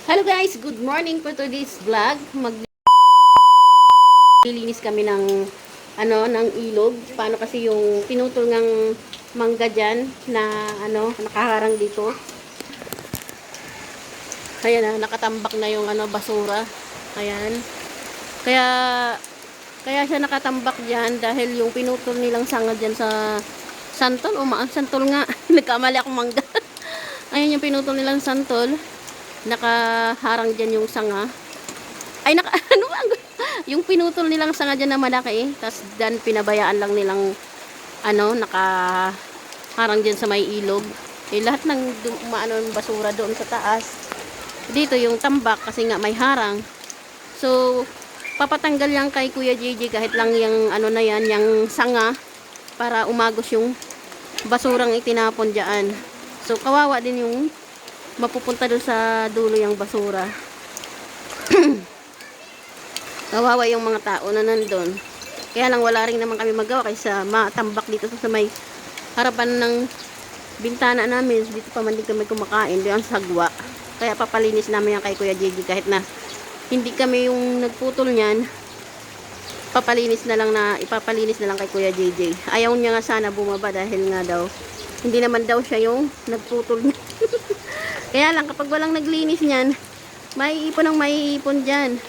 Hello guys, good morning for today's vlog. Maglilinis kami ng ng ilog. Paano kasi yung pinutol ng mangga diyan na nakaharang dito. Ayan na, nakatambak na yung basura. Ayan. Kaya siya nakatambak diyan dahil yung pinutol nilang sanga diyan sa santol, santol nga. Nagkamali akong mangga. Ayan yung pinutol nilang santol. Nakaharang dyan yung sanga. Ay, yung pinutol nilang sanga dyan na malaki. Tapos dyan pinabayaan lang nilang nakaharang dyan sa may ilog. Eh, lahat ng basura doon sa taas. Dito yung tambak kasi nga may harang. So, papatanggal yan kay Kuya JJ kahit lang yung na yan, yung sanga para umagos yung basurang itinapon dyan. So, kawawa din yung mapupunta doon sa dulo yung basura. Kawawa yung mga tao na nandun. Kaya lang wala rin naman kami magawa kaysa matambak dito sa may harapan ng bintana namin. Dito pa man din kami kumakain. Doon ang sagwa. Kaya papalinis namin yan kay Kuya JJ kahit na hindi kami yung nagputol niyan. Ipapalinis na lang kay Kuya JJ. Ayaw niya nga sana bumaba dahil nga daw hindi naman daw siya yung nagputol niya. Kaya lang, kapag walang naglinis niyan, may ipon dyan.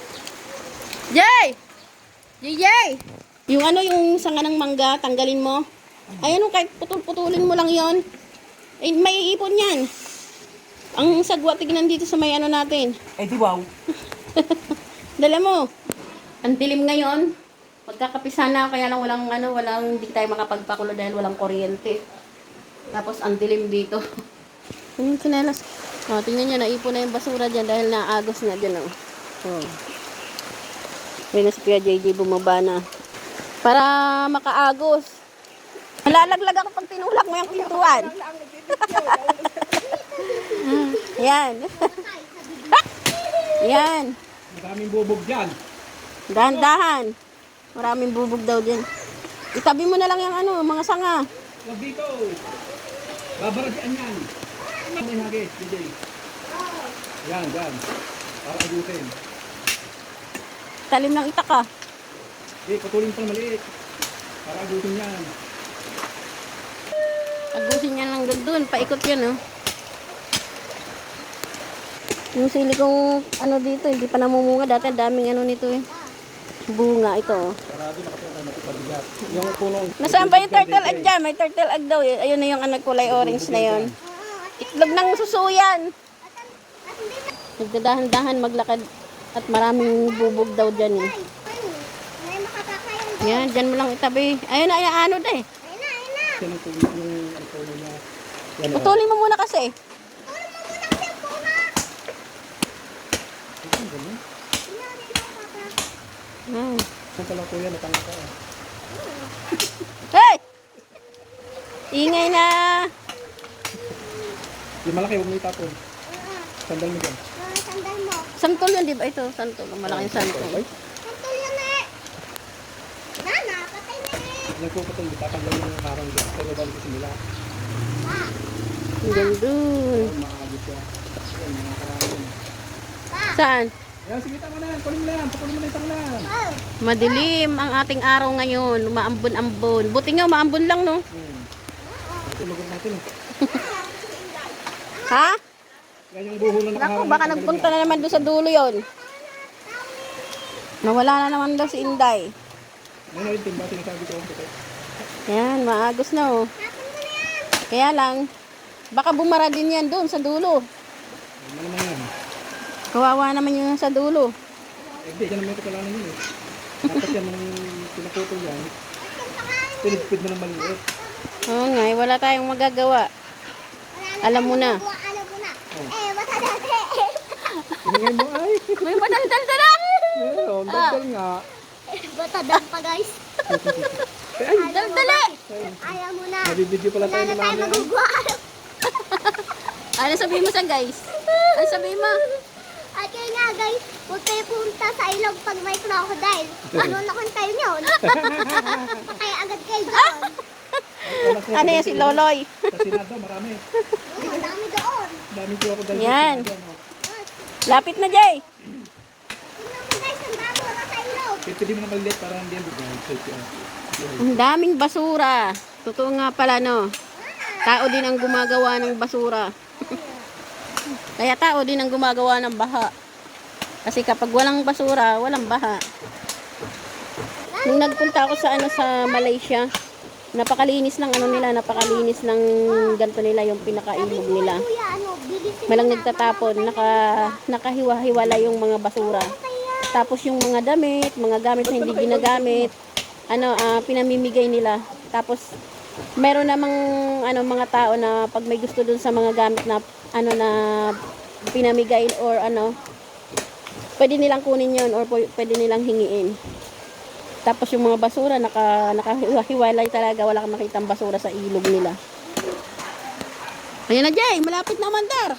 Jay! JJ! Yung sanga ng mangga, tanggalin mo. Ayan kahit putulin mo lang yon. Eh, may ipon yan. Ang sagwa, tignan dito sa may natin. Eh, di wow. Dala mo. Ang dilim ngayon. Magkakapisa na, kaya lang hindi tayo makapagpakulo dahil walang kuryente. Tapos, ang dilim dito. Yung sinelas. Oh, tingnan nyo, naipon na yung basura dyan dahil naagos nga dyan. Oh. Ayun na si Kuya JJ bumaba na. Para makaagos. Malalaglag ako pag tinulak mo yung pintuan. Yan. Yan. Maraming bubog dyan. Dahan-dahan. Maraming bubog daw dyan. Itabi mo na lang yung mga sanga. Huwag dito. Babaragyan yan. May hagis, DJ. Yan, dyan. Para agutin. Talim ng itaka. Putulin pa maliit. Para agutin yan. Agusin niya lang doon. Paikot yan, oh. Yung sili kong dito, hindi pa namumunga. Dati daming nito, eh. Bunga ito, oh. Sarado na kasi pabigat. Yung punong... Nasaan ba yung turtle egg dyan? May turtle egg daw, eh. Ayun na yung kulay orange na yon. Itlog ng susuyan. Nagdadahan-dahan maglakad at maraming bubog daw dyan, eh. Yan, dyan mo lang itabi. Ayun na, eh. Putulin mo muna kasi. Saan ka lang kuya, natanga ka. Hey! Ingay na. Yung malaki, huwag mo itapon. Sandal mo dyan. Sandal mo. Santol yun, di ba? Ito, santol. Malaking santol. Santol yun eh. Nana, patay na eh. Nagpuputol, tatanggal mo yung harang dyan. Pero balik kasi nila. Hanggang dun. Maagit siya. Yan, mga karami. Saan? Yan, sige, tama na yan. Kunin mo na yan. Pakunin mo na yung sanglan. Madilim ang ating araw ngayon. Maambon-ambon. Buti nga, maambon lang, no? Tulugan natin eh. Ha? Yan yung buho na Naku, nakaharang. baka nagpunta na naman doon sa dulo yon. Nawala na naman daw si Inday. Ano yung timba, sinasabi ko. Yan, maagos na, oh. Kaya lang, baka bumara din yan doon sa dulo. Ano naman yan? Kawawa naman yung sa dulo. Hindi, dyan naman yung kasalanan yun eh. Dapat yan nung pinaputol yan. Pinipid mo ng maliit. Oo nga, wala tayong magagawa. Alam mo na. Alam mo na. Eh, bata dati. Tingnan mo ay. May padal-dal lang! Meron, dagdal nga. Bata dan pa guys. Ay, Dal-dali! Ayaw mo na. nabibidyo pala tayo Wala ni na tayo mami. magugwa. Ano sabihin mo sa guys? Ano sabihin mo? Okay nga guys, huwag kayo punta sa ilog pag may crocodile. Ano na kung tayo yun? Kaya agad kayo doon. Ano yan si Loloy? Sa Senado, marami. Ang dami doon. Dami ko ako dahil. Yan. Lapit na, Jay. Tingnan mo guys, ang basura sa ilog. Pwede mo na maliit para hindi yan bigyan. Ang daming basura. Totoo nga pala, no? Tao din ang gumagawa ng basura. Kaya tao din ang gumagawa ng baha. Kasi kapag walang basura, walang baha. Nung nagpunta ako sa sa Malaysia, napakalinis ng napakalinis ng ganito nila yung pinakailog nila. Kuya, ano, bilisin mo Malang na. nagtatapon, nakahiwa-hiwala yung mga basura. Tapos yung mga damit, mga gamit na hindi ginagamit, pinamimigay nila. Tapos meron namang mga tao na pag may gusto dun sa mga gamit na na pinamigay or pwede nilang kunin yon or pwede nilang hingiin. Tapos yung mga basura nakahiwalay talaga, wala kang makitang basura sa ilog nila. Ayan na, Jay, malapit na mandar.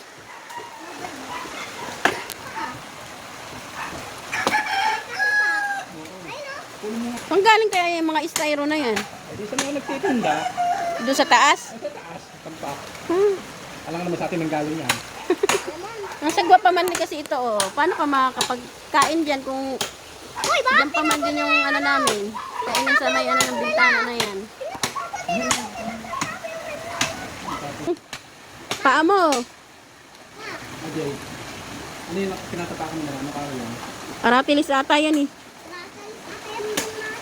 Saan galing kaya yung mga styro na yan? Hindi sa mga nagtitinda. Doon sa taas? Ay, sa taas. Tampak. Hmm. Alam naman sa atin ang galing yan. Ang sagwa pa man din kasi ito, oh. Paano ka makakapagkain dyan kung dyan pa man din yung namin? Kainin sa may ng bintana na yan. Paa mo. Ajay. Ano yung pinatapakan mo na? Ano karo yan? Aratilis ata yan eh.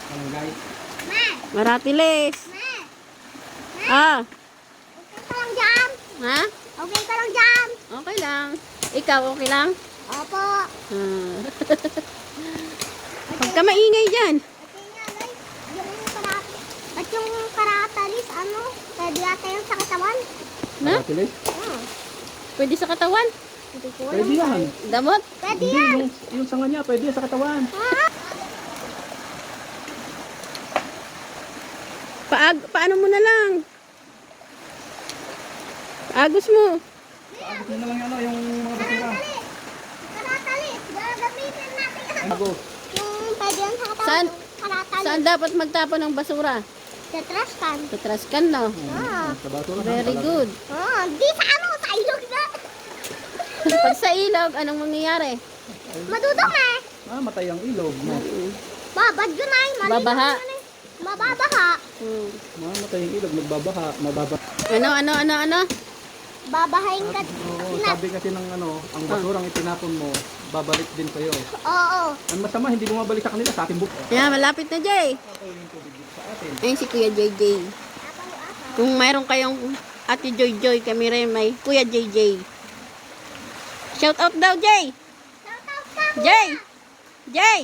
Ano guys? Aratilis. Ah. Okay ka lang dyan. Ha? Okay ka lang dyan. Okay lang. Ikaw, okay lang? Opo. Huwag ka maingay dyan. Okay nga guys, yung karatalis, pwede yata yung sa katawan. Na? Aratilis? Pwede sa katawan? Hindi ko Pwede yan. Damot? Pwede Hindi, yan. yung sanga niya, pwede yan sa katawan. Paano mo na lang? Paagos mo. Paagos mo na lang yung mga basura. Karatalis, gagamitin natin yan. Ano go? Yung pwede yan sa katawan. Saan? Karatalis. Saan dapat magtapon ng basura? Sa trash can. Sa trash can, no? Sa basura. Very good. Di sa sa ilog na. Pag sa ilog, anong mangyayari? Madudong eh. Matay ang ilog. Babad yun ay. Malinaw Babaha. yun eh. Mababaha. Matay ang ilog, magbabaha. Mababa. Ano? Babahain ka. Oo, sabi kasi ng ang basurang itinapon mo, babalik din sa'yo. Oo. Ang masama, hindi bumabalik sa kanila, sa ating buko. Yan, malapit na, Jay. Ayun si Kuya JJ. Kung mayroon kayong Ate Joy Joy, kami rin may Kuya JJ. Shout out daw, Jay. Jay! Jay!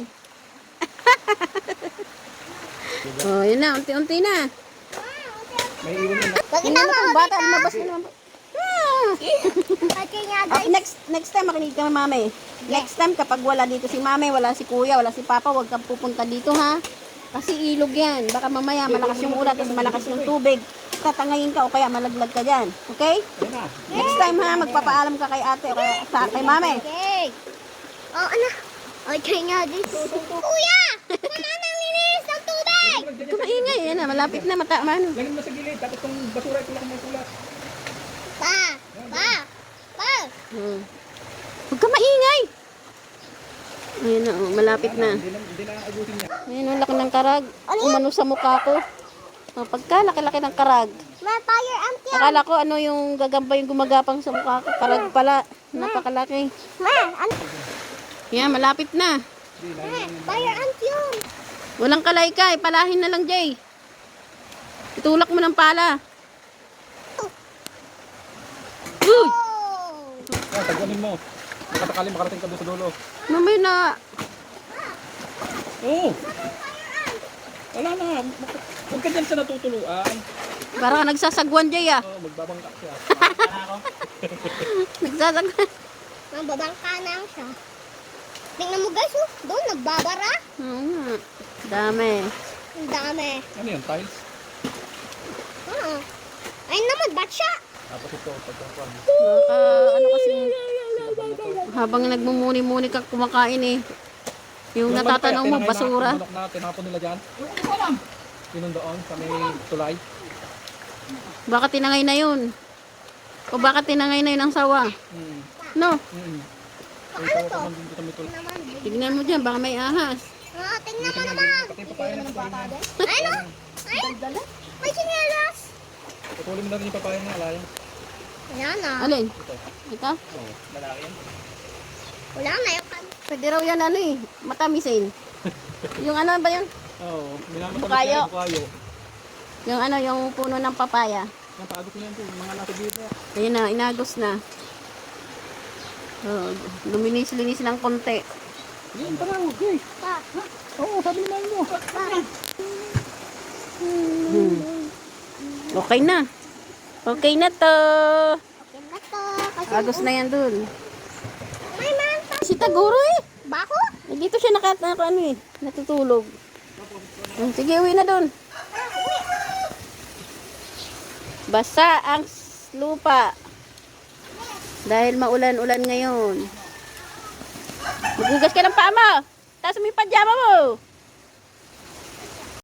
Oh, yun na, unti-unti na. May iwan na. Bakit Tingnan mo itong bata, lumabas na naman. Okay nga guys. Next time makinig ka mami. Next time kapag wala dito si mami, wala si kuya, wala si papa, huwag kang pupunta dito ha. Kasi ilog yan. Baka mamaya malakas yung ulat at malakas yung tubig. Tatangayin ka o kaya malaglag ka dyan. Okay? Ayun na. Next time ha, magpapaalam ka kay ate o kay mami. Okay. Oh, okay nga guys. Kuya! Wala nang linis ng tubig! Ito maingay. Yan na, malapit na mataman. Lagyan mo sa gilid, tapos itong basura ito lang may sulat. Pa! Huwag ka maingay. Ayun na, oh, malapit na. Hindi na agutin niya. Ayun, ang laki ng karag. Umano sa mukha ko. Oh, pagka laki-laki ng karag. May fire ant yan. Akala ko yung gagamba yung gumagapang sa mukha ko. Karag pala. Napakalaki. Ano? Yan, malapit na. Fire ant yun. Walang kalaykay. Palahin na lang, Jay. Itulak mo ng pala. Uy! Oh. Tagwanin mo. Makatakali, makarating ka doon sa dulo. Mamay na. Oo. Wala na. Huwag ka dyan sa natutuluan. Para ka nagsasagwan, Jay ah. Magbabangka siya. Nagsasagwan. Mababangka na siya. Tingnan mo guys, doon nagbabara. Oo nga. Dami. Ang dami. Ano yun, tiles? Ayun naman, batya. Tapos ito, pagkakuan. Kasi habang nagmumuni-muni ka kumakain eh. Yung natatanong mo, basura. Yung manok na tinapon nila dyan. Hindi ko alam. Yun doon, sa may tulay. Baka tinangay na yun. O baka tinangay na yun ang sawa. No? Ano to? Dito kami tulad. Naman. Tignan mo dyan, baka may ahas. Ah, tingnan mo naman. Pati yung papaya na patuloy. Ano? Ay, may sinelas. Patuloy mo natin yung papaya niya, alaya. Wala na. Alin? Ito. Ito? Oo, malaki yan. Wala na yung kan. Pwede raw yan ano eh, matamisin. Yung ano ba yun? Oo, minamatamis Bukayo. yan, bukayo. Yung ano, yung puno ng papaya. Yan, paagos na yan po, mga nasa dito. Ayun na, inagos na. Oh, luminis-linis ng konti. Yan, tara, okay. Pa. Oo, sabi ni mami mo. Okay na. Okay na to. Okay na to. Kasi Agos na yan dun. may man pa. Si Taguro eh. Bako? Eh, dito siya ano eh, natutulog. Sige, uwi na dun. Basa ang lupa. Dahil maulan-ulan ngayon. Magugas ka ng paa mo. Taas mo yung pajama mo.